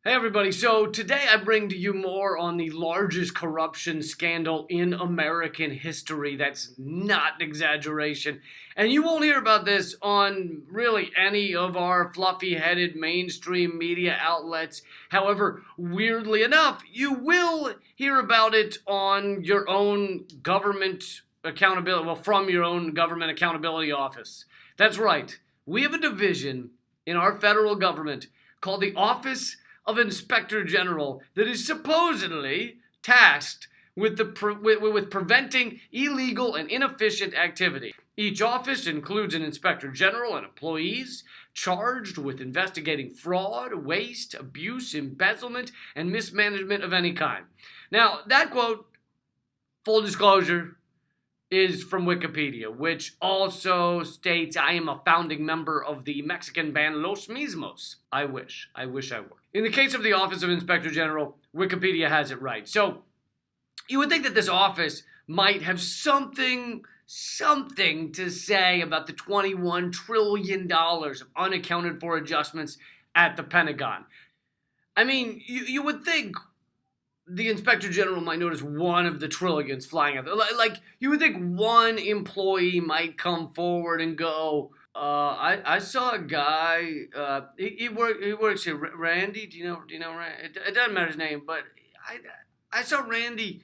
Hey everybody, so today I bring to you more on the largest corruption scandal in American history. That's not exaggeration. And you won't hear about this on really any of our fluffy-headed mainstream media outlets. However, weirdly enough, you will hear about it on your own government accountability, from your own government accountability office. That's right. We have a division in our federal government called the Office of Inspector General that is supposedly tasked with preventing illegal and inefficient activity. Each office includes an Inspector General and employees charged with investigating fraud, waste, abuse, embezzlement, and mismanagement of any kind. Now, that quote, full disclosure, is from Wikipedia, which also states I am a founding member of the Mexican band Los Mismos. I wish I were. In the case of the Office of Inspector General, Wikipedia has it right. So, you would think that this office might have something to say about the $21 trillion of unaccounted for adjustments at the Pentagon. I mean, you would think the Inspector General might notice one of the trillions flying out there. Like, you would think one employee might come forward and go, I saw a guy, he works here, Randy, do you know Randy? It doesn't matter his name, but I saw Randy,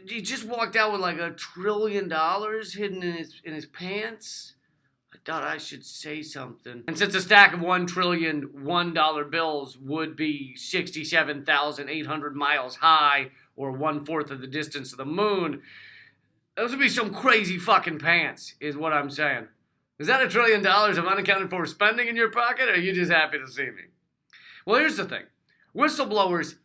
he just walked out with like $1 trillion hidden in his pants. I thought I should say something. And since a stack of $1 trillion $1 bills would be 67,800 miles high, or 1/4 of the distance of the moon, those would be some crazy fucking pants, is what I'm saying. Is that $1 trillion of unaccounted for spending in your pocket, or are you just happy to see me? Well, here's the thing. Whistleblowers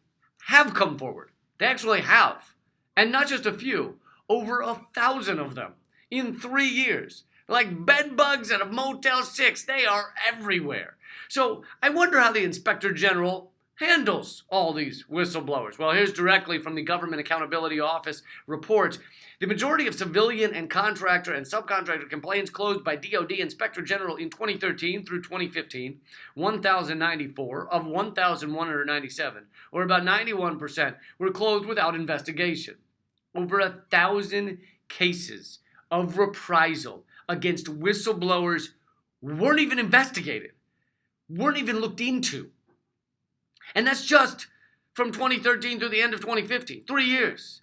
have come forward. They actually have. And not just a few. Over 1,000 of them in 3 years. Like bed bugs at a Motel 6, they are everywhere. So I wonder how the Inspector General handles all these whistleblowers. Well, here's directly from the Government Accountability Office report. The majority of civilian and contractor and subcontractor complaints closed by DoD Inspector General in 2013 through 2015, 1,094 of 1,197, or about 91%, were closed without investigation. Over 1,000 cases of reprisal against whistleblowers weren't even investigated, weren't even looked into. And that's just from 2013 through the end of 2015, 3 years.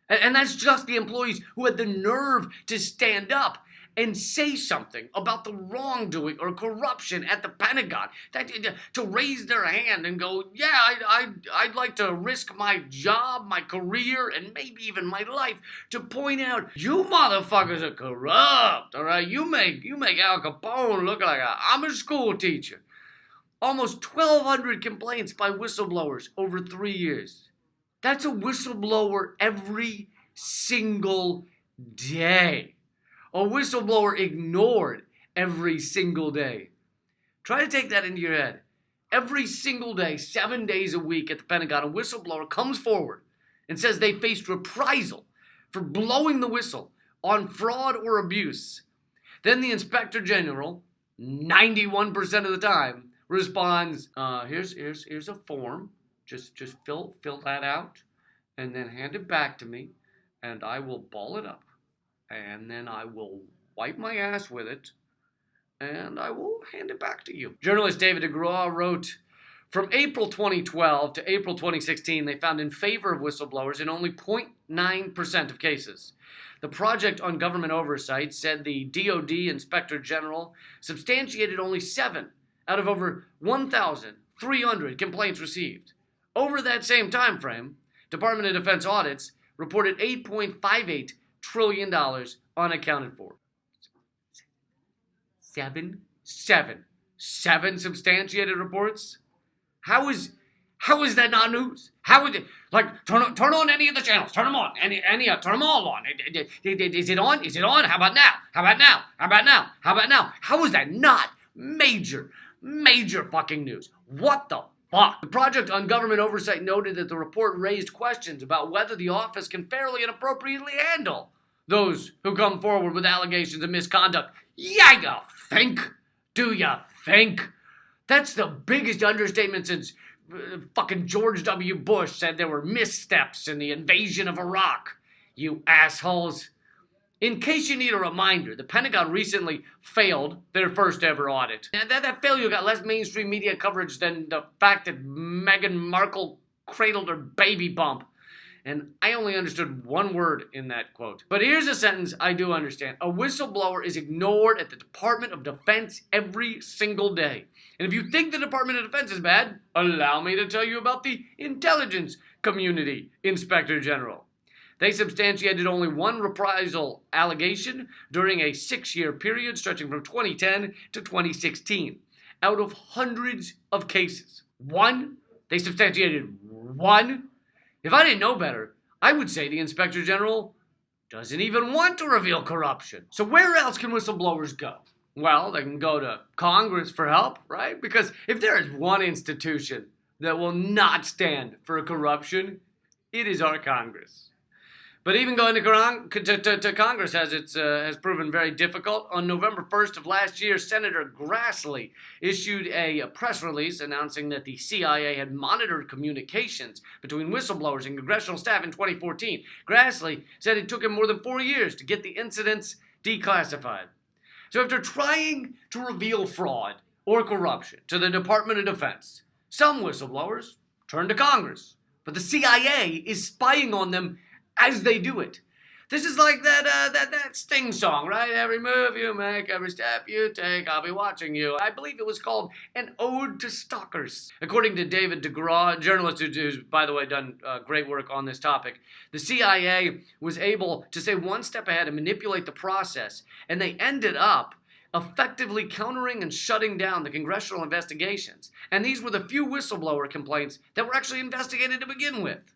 And that's just the employees who had the nerve to stand up and say something about the wrongdoing or corruption at the Pentagon, to raise their hand and go, yeah, I'd like to risk my job, my career, and maybe even my life to point out, you motherfuckers are corrupt, all right? You make Al Capone look like I'm a school teacher. Almost 1,200 complaints by whistleblowers over 3 years. That's a whistleblower every single day. A whistleblower ignored every single day. Try to take that into your head. Every single day, 7 days a week at the Pentagon, a whistleblower comes forward and says they faced reprisal for blowing the whistle on fraud or abuse. Then the Inspector General, 91% of the time, responds, here's a form. Just fill that out and then hand it back to me, and I will ball it up. And then I will wipe my ass with it, and I will hand it back to you. Journalist David DeGraw wrote, from April 2012 to April 2016, they found in favor of whistleblowers in only 0.9% of cases. The Project on Government Oversight said the DoD Inspector General substantiated only 7 out of over 1,300 complaints received. Over that same time frame, Department of Defense audits reported $8.58 trillion unaccounted for. Seven substantiated reports? How is that not news? How would it, like, turn on any of the channels? Turn them on. Turn them all on. Is it on? Is it on? How about now? How about now? How about now? How about now? How is that not major fucking news? What the fuck? The Project on Government Oversight noted that the report raised questions about whether the office can fairly and appropriately handle those who come forward with allegations of misconduct. Yeah, you think? Do you think? That's the biggest understatement since fucking George W. Bush said there were missteps in the invasion of Iraq. You assholes. In case you need a reminder, the Pentagon recently failed their first ever audit. And that failure got less mainstream media coverage than the fact that Meghan Markle cradled her baby bump. And I only understood one word in that quote. But here's a sentence I do understand. A whistleblower is ignored at the Department of Defense every single day. And if you think the Department of Defense is bad, allow me to tell you about the Intelligence Community Inspector General. They substantiated only one reprisal allegation during a 6-year period stretching from 2010 to 2016. Out of hundreds of cases. One? They substantiated one? If I didn't know better, I would say the Inspector General doesn't even want to reveal corruption. So where else can whistleblowers go? Well, they can go to Congress for help, right? Because if there is one institution that will not stand for corruption, it is our Congress. But even going to Congress has proven very difficult. On November 1st of last year, Senator Grassley issued a press release announcing that the CIA had monitored communications between whistleblowers and congressional staff in 2014. Grassley said it took him more than 4 years to get the incidents declassified. So after trying to reveal fraud or corruption to the Department of Defense, some whistleblowers turned to Congress. But the CIA is spying on them as they do it. This is like that Sting song, right? Every move you make, every step you take, I'll be watching you. I believe it was called An Ode to Stalkers. According to David DeGraw, journalist who's, by the way, done great work on this topic, the CIA was able to stay one step ahead and manipulate the process, and they ended up effectively countering and shutting down the congressional investigations. And these were the few whistleblower complaints that were actually investigated to begin with.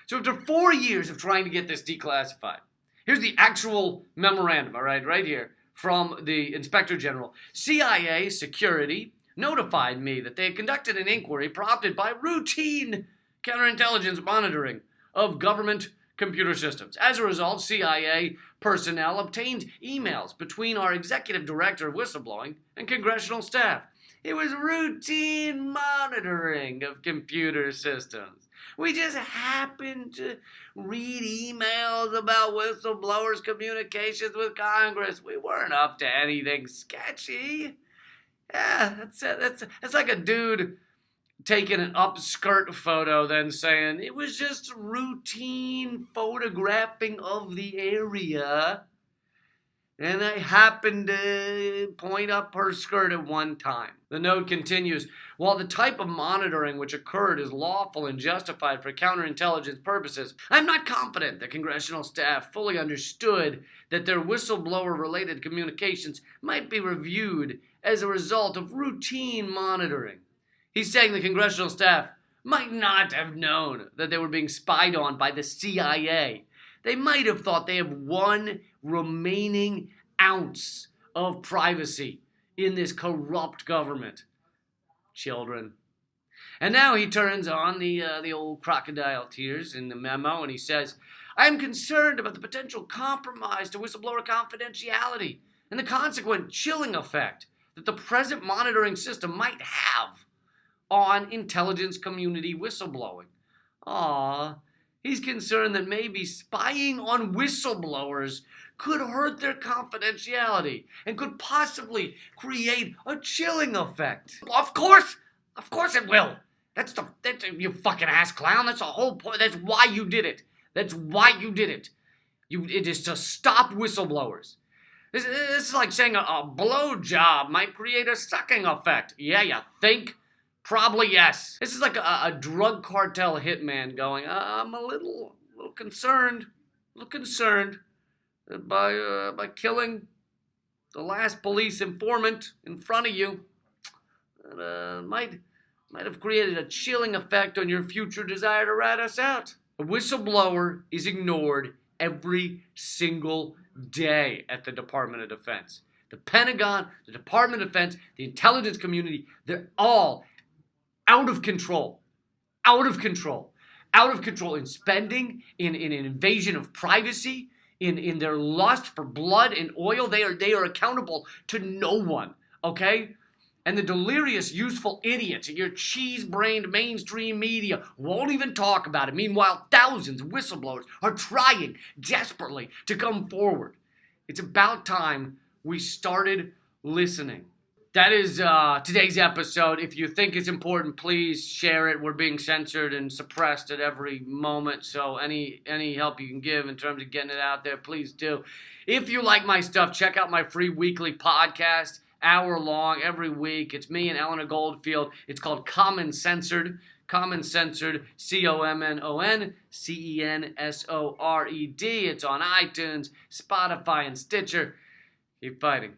So after 4 years of trying to get this declassified, here's the actual memorandum, all right, right here, from the Inspector General. CIA Security notified me that they had conducted an inquiry prompted by routine counterintelligence monitoring of government computer systems. As a result, CIA personnel obtained emails between our executive director of whistleblowing and congressional staff. It was routine monitoring of computer systems. We just happened to read emails about whistleblowers' communications with Congress. We weren't up to anything sketchy. Yeah, that's like a dude taking an upskirt photo, then saying it was just routine photographing of the area. And I happened to point up her skirt at one time. The note continues, while the type of monitoring which occurred is lawful and justified for counterintelligence purposes, I'm not confident the congressional staff fully understood that their whistleblower-related communications might be reviewed as a result of routine monitoring. He's saying the congressional staff might not have known that they were being spied on by the CIA. They might have thought they have one remaining ounce of privacy in this corrupt government. Children. And now he turns on the old crocodile tears in the memo and he says, I'm concerned about the potential compromise to whistleblower confidentiality and the consequent chilling effect that the present monitoring system might have on intelligence community whistleblowing. He's concerned that maybe spying on whistleblowers could hurt their confidentiality and could possibly create a chilling effect. Of course it will. That's you fucking ass clown. That's the whole point. That's why you did it. It is to stop whistleblowers. This is like saying a blowjob might create a sucking effect. Yeah, you think? Probably yes. This is like a drug cartel hitman going, I'm a little concerned by killing the last police informant in front of you. Might have created a chilling effect on your future desire to rat us out. A whistleblower is ignored every single day at the Department of Defense. The Pentagon, the Department of Defense, the intelligence community, they're all out of control in spending, in an invasion of privacy, in their lust for blood and oil. They are accountable to no one, okay? And the delirious, useful idiots in your cheese-brained mainstream media won't even talk about it. Meanwhile, thousands of whistleblowers are trying desperately to come forward. It's about time we started listening. That is today's episode. If you think it's important, please share it. We're being censored and suppressed at every moment, so any help you can give in terms of getting it out there, please do. If you like my stuff, check out my free weekly podcast, hour long every week. It's me and Eleanor Goldfield. It's called Common Censored. Common Censored, COMMONCENSORED. It's on iTunes, Spotify, and Stitcher. Keep fighting.